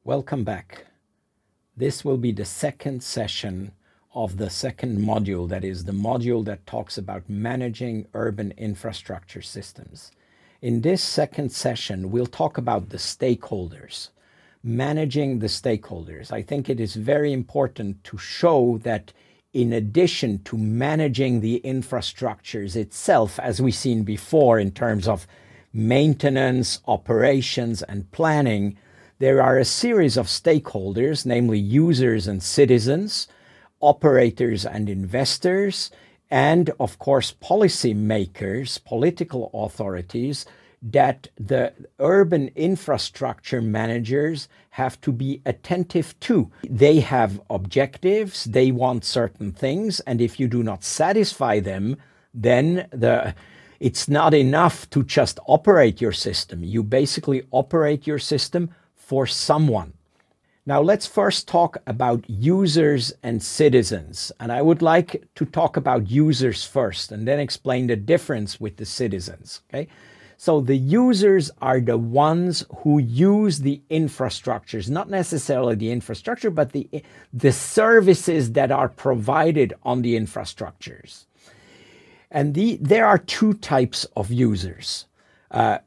Welcome back. This will be the second session of the second module, that is the module that talks about managing urban infrastructure systems. In this second session, we'll talk about the stakeholders, managing the stakeholders. I think it is very important to show that in addition to managing the infrastructures itself, as we've seen before in terms of maintenance, operations, and planning, there are a series of stakeholders, namely users and citizens, operators and investors, and of course policy makers, political authorities, that the urban infrastructure managers have to be attentive to. They have objectives, they want certain things, and if you do not satisfy them, then it's not enough to just operate your system. You basically operate your system for someone. Now let's first talk about users and citizens. And I would like to talk about users first and then explain the difference with the citizens. Okay? So the users are the ones who use the infrastructures, not necessarily the infrastructure, but the services that are provided on the infrastructures. And there are two types of users.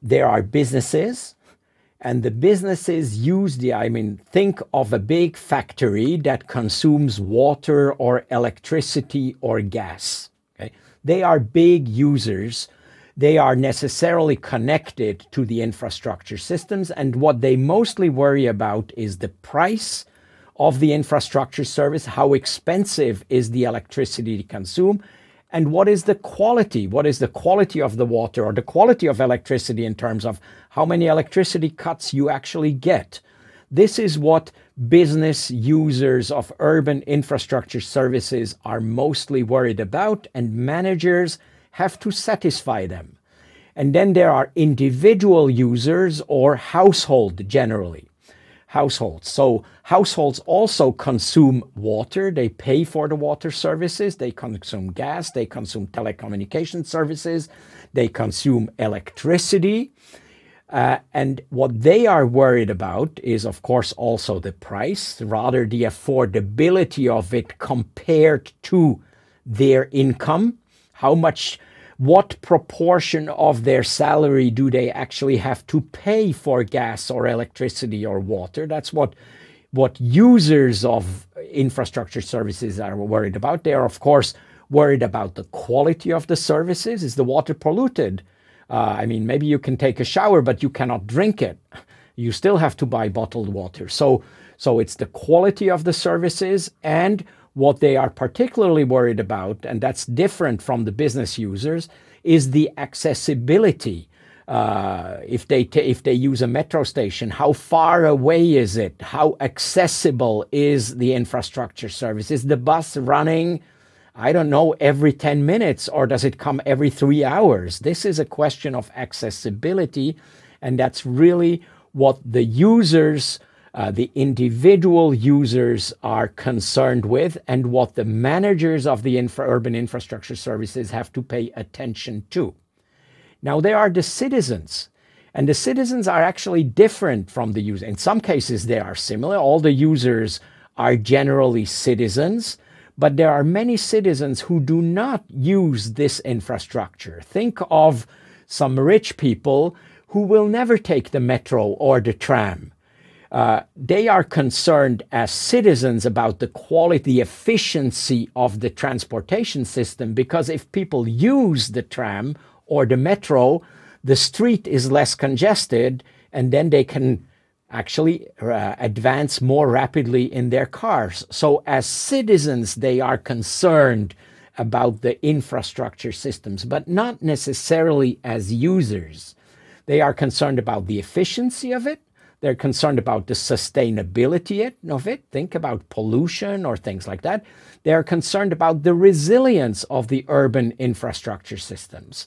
There are businesses. And the businesses use think of a big factory that consumes water or electricity or gas. Okay? They are big users. They are necessarily connected to the infrastructure systems. And what they mostly worry about is the price of the infrastructure service, how expensive is the electricity to consume, and what is the quality? What is the quality of the water or the quality of electricity in terms of how many electricity cuts you actually get? This is what business users of urban infrastructure services are mostly worried about, and managers have to satisfy them. And then there are individual users or household generally. Households. So households also consume water. They pay for the water services. They consume gas. They consume telecommunication services. They consume electricity. And what they are worried about is, of course, also the price, rather the affordability of it compared to their income. What proportion of their salary do they actually have to pay for gas or electricity or water? That's what users of infrastructure services are worried about. They are, of course, worried about the quality of the services. Is the water polluted? Maybe you can take a shower, but you cannot drink it. You still have to buy bottled water. So it's the quality of the services, and what they are particularly worried about, and that's different from the business users, is the accessibility. If they use a metro station, how far away is it? How accessible is the infrastructure service? Is the bus running, every 10 minutes, or does it come every 3 hours? This is a question of accessibility, and that's really what the users, the individual users, are concerned with, and what the managers of the urban infrastructure services have to pay attention to. Now there are the citizens, and the citizens are actually different from the users. In some cases they are similar. All the users are generally citizens, but there are many citizens who do not use this infrastructure. Think of some rich people who will never take the metro or the tram. They are concerned as citizens about the quality, the efficiency of the transportation system, because if people use the tram or the metro, the street is less congested, and then they can actually advance more rapidly in their cars. So as citizens, they are concerned about the infrastructure systems, but not necessarily as users. They are concerned about the efficiency of it. They're concerned about the sustainability of it. Think about pollution or things like that. They're concerned about the resilience of the urban infrastructure systems.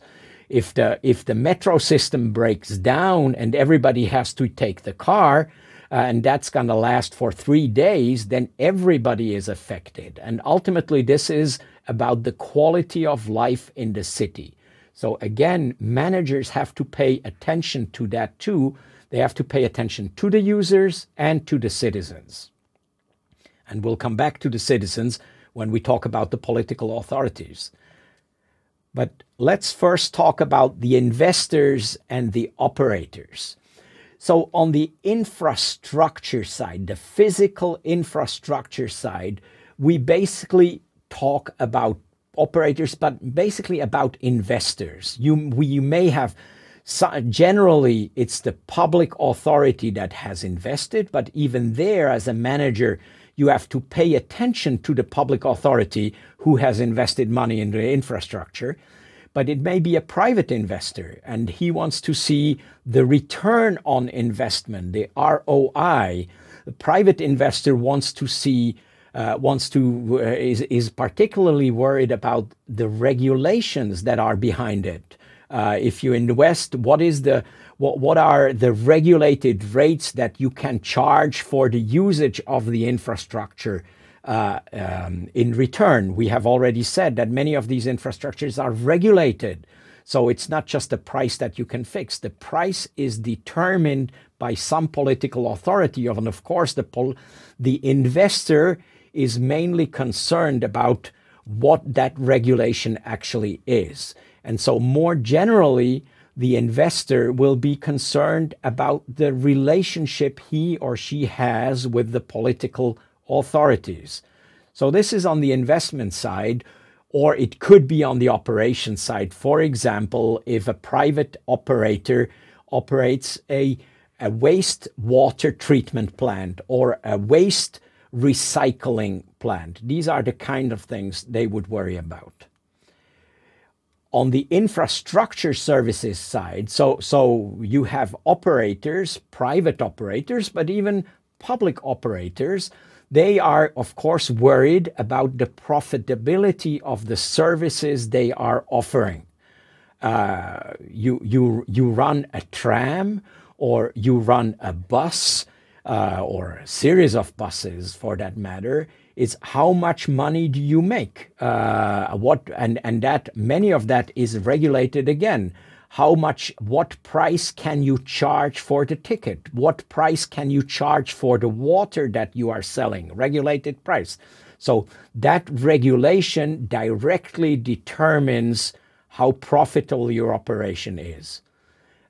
If the metro system breaks down and everybody has to take the car, and that's going to last for 3 days, then everybody is affected. And ultimately, this is about the quality of life in the city. So again, managers have to pay attention to that too. They have to pay attention to the users and to the citizens. And we'll come back to the citizens when we talk about the political authorities. But let's first talk about the investors and the operators. So on the infrastructure side, the physical infrastructure side, we basically talk about operators, but basically about investors. You may have, generally it's the public authority that has invested, but even there as a manager, you have to pay attention to the public authority who has invested money in the infrastructure. But it may be a private investor and he wants to see the return on investment, the ROI. The private investor wants to see, is particularly worried about the regulations that are behind it. If you invest, what are the regulated rates that you can charge for the usage of the infrastructure? In return, we have already said that many of these infrastructures are regulated. So it's not just a price that you can fix. The price is determined by some political authority. And of course, the investor is mainly concerned about what that regulation actually is. And so more generally, the investor will be concerned about the relationship he or she has with the political authorities. So this is on the investment side, or it could be on the operation side. For example, if a private operator operates a wastewater treatment plant or a waste recycling plant, these are the kind of things they would worry about. On the infrastructure services side, so you have operators, private operators, but even public operators. They are, of course, worried about the profitability of the services they are offering. You run a tram, or you run a bus, or a series of buses for that matter. It's how much money do you make? And that many of that is regulated again. What price can you charge for the ticket? What price can you charge for the water that you are selling? Regulated price. So that regulation directly determines how profitable your operation is.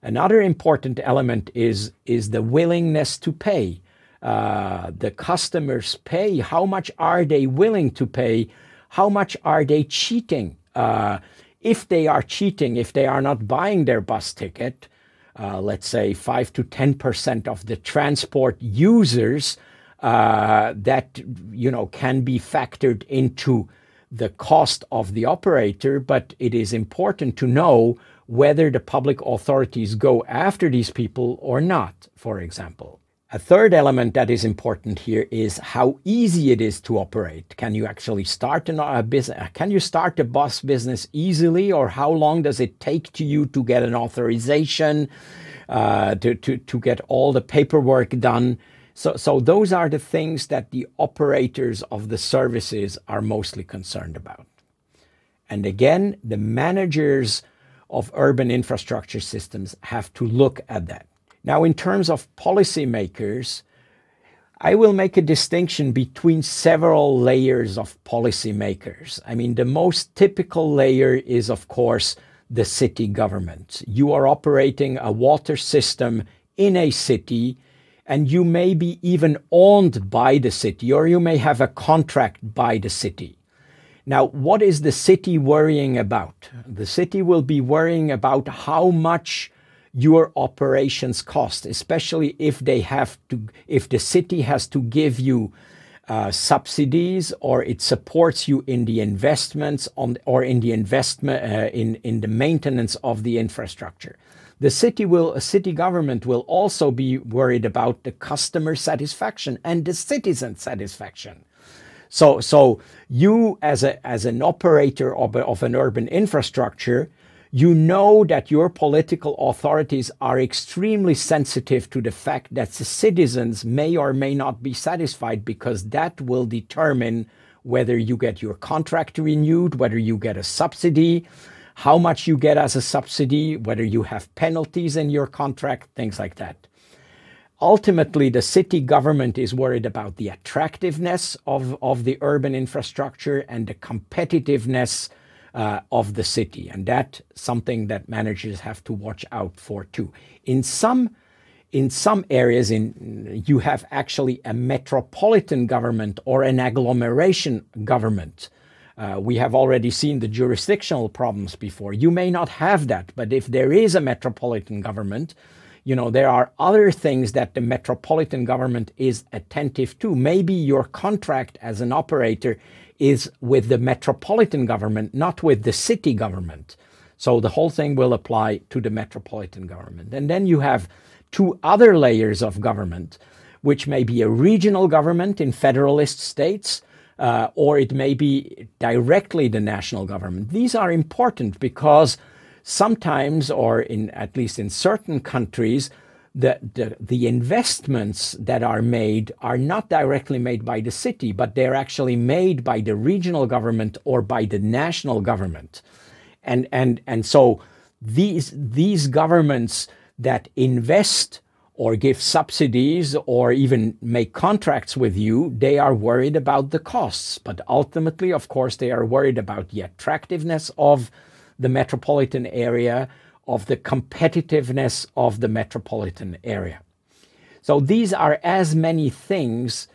Another important element is the willingness to pay. The customers pay. How much are they willing to pay? How much are they cheating? If they are cheating, if they are not buying their bus ticket, let's say 5 to 10% of the transport users that can be factored into the cost of the operator, but it is important to know whether the public authorities go after these people or not, for example. A third element that is important here is how easy it is to operate. Can you actually start a business? Can you start a bus business easily, or how long does it take to you to get an authorization, to get all the paperwork done? So those are the things that the operators of the services are mostly concerned about. And again, the managers of urban infrastructure systems have to look at that. Now, in terms of policymakers, I will make a distinction between several layers of policymakers. I mean, the most typical layer is, of course, the city government. You are operating a water system in a city, and you may be even owned by the city, or you may have a contract by the city. Now, what is the city worrying about? The city will be worrying about how much your operations cost, especially if the city has to give you subsidies, or it supports you in the investments or in the maintenance of the infrastructure. The city government will also be worried about the customer satisfaction and the citizen satisfaction. So you as an operator of an urban infrastructure, you know that your political authorities are extremely sensitive to the fact that the citizens may or may not be satisfied, because that will determine whether you get your contract renewed, whether you get a subsidy, how much you get as a subsidy, whether you have penalties in your contract, things like that. ultimately, the city government is worried about the attractiveness of the urban infrastructure and the competitiveness of the city. And that's something that managers have to watch out for too. In some areas, you have actually a metropolitan government or an agglomeration government. We have already seen the jurisdictional problems before. You may not have that, but if there is a metropolitan government, you know, there are other things that the metropolitan government is attentive to. Maybe your contract as an operator is with the metropolitan government, not with the city government. So the whole thing will apply to the metropolitan government. And then you have two other layers of government, which may be a regional government in federalist states, or it may be directly the national government. These are important because sometimes, or at least in certain countries, the investments that are made are not directly made by the city, but they're actually made by the regional government or by the national government. And so these governments that invest or give subsidies or even make contracts with you, they are worried about the costs. But ultimately, of course, they are worried about the attractiveness of the metropolitan area, of the competitiveness of the metropolitan area. So these are as many things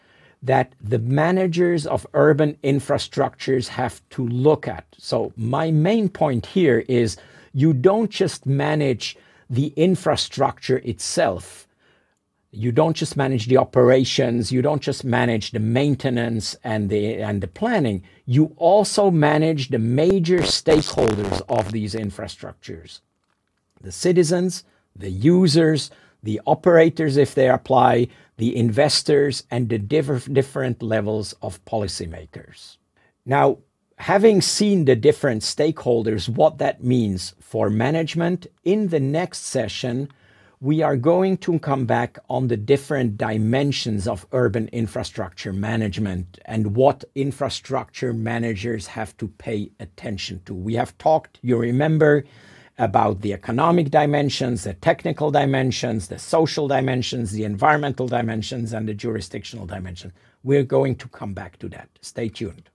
that the managers of urban infrastructures have to look at. So my main point here is you don't just manage the infrastructure itself. You don't just manage the operations, you don't just manage the maintenance and the planning, you also manage the major stakeholders of these infrastructures. The citizens, the users, the operators if they apply, the investors, and the different levels of policymakers. Now, having seen the different stakeholders, what that means for management, in the next session, we are going to come back on the different dimensions of urban infrastructure management and what infrastructure managers have to pay attention to. We have talked, you remember, about the economic dimensions, the technical dimensions, the social dimensions, the environmental dimensions, and the jurisdictional dimension. We're going to come back to that. Stay tuned.